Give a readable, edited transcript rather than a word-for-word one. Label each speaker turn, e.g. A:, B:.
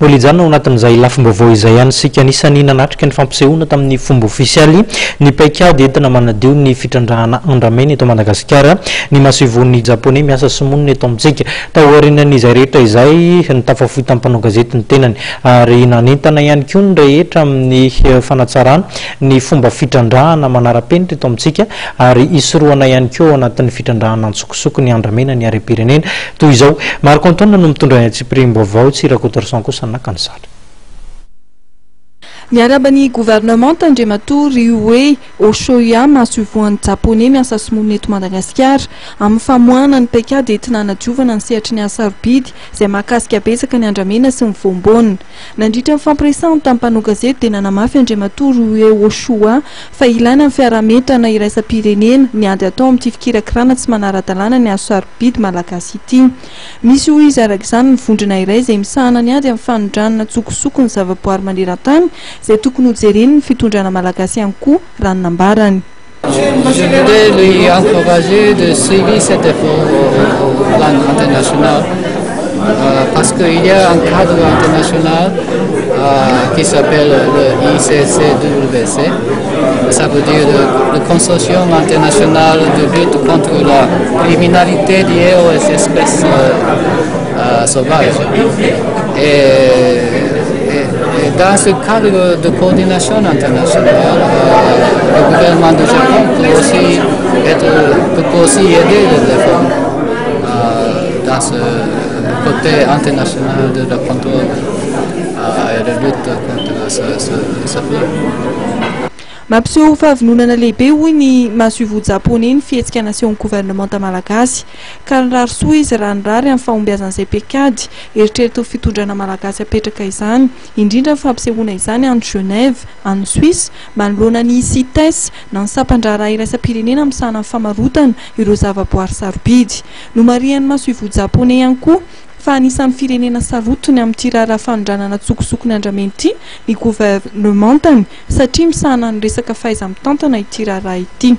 A: polijanona ao anatin'izay lafomba vao izay ihany sika anisany nanatrika ny fampisehoana tamin'ny fomba ofisialy ny paikady entina manadio ny fitrandrahana andramena eto Madagasikara ny masivon'ny japonais miasa simonina eto amintsika taorianan'izay rehetra izay ny tafafohy tampanao gazety ny tenany ary nanentana ihany koa ny rehetra amin'ny fanatsarana ny fomba fitrandrahana manara-penitra eto amintsika ary isoroana ihany koa anatin'ny fitrandrahana antsokosoko ny andramena ny are-pirenena toy izao Marco Antonio no mitondra tsipirim-baovao Tsirakotorsan kosa nakanysatra
B: miarabany gouvernement tandrematory hoe Oshoya masuvoan'ny japonais miasa simonina eto Madagasikara amin'ny famoahana ny paikady entina hanadiovana ny sehatry ny asarobidy izay mahakasika betsaka ny andramena sy ny voambonina nandritra ny fampiresahana tamin'ny mpanao gazety dia nanamafy andrematory hoe Oshoya fa ilaina ny fiaraha-mientana iraisam-pirenena ny ady atao amin'ity fikirakirana tsy manara-dalàna ny asarobidy malagasy ity misy ho izy araka izany ny vondrona iray izay misahana ny ady amin'ny fanondranana tsokosoko ny zavaboary maneran-tany izay tokony hojereny ny fitondrana malagasy ihany koa raha nambarany.
C: Je voudrais lui encourager de suivre cet effort au plan international parce qu'il y a un cadre international qui s'appelle le ICCWC. Ça veut dire le consortium international de lutte contre la criminalité liée aux espèces sauvages. Et dans ce cadre de coordination internationale, le gouvernement du Japon peut aussi aider les efforts dans ce côté international de la contrôle et de lutte contre ce fleuve.
B: Mampiseho fahavononana lehibe hoy ny masuvo japonais ny fihetsika naseho gouvernemanta malagasy ka nirary soa izy raha nirary amin'ny fahombiazan'izay paikady eritreritra fitondrana malagasy apetraka izany indrindra ny fampisehoana izany any Genève any Suisse manoloana ny CITES na ny sampandra iraisam-pirenena amin'ny sahana ny famarotana ireo zavaboary sarobidy no marian'ny masuvo japonais ihany koa fa anisan'ny firenena sarotony amin'ny raharaha fanondranana tsokosoko ny andramena ity ny gouvernementany satria misahana ny resaka fahaiza-mitantana ity raharaha ity.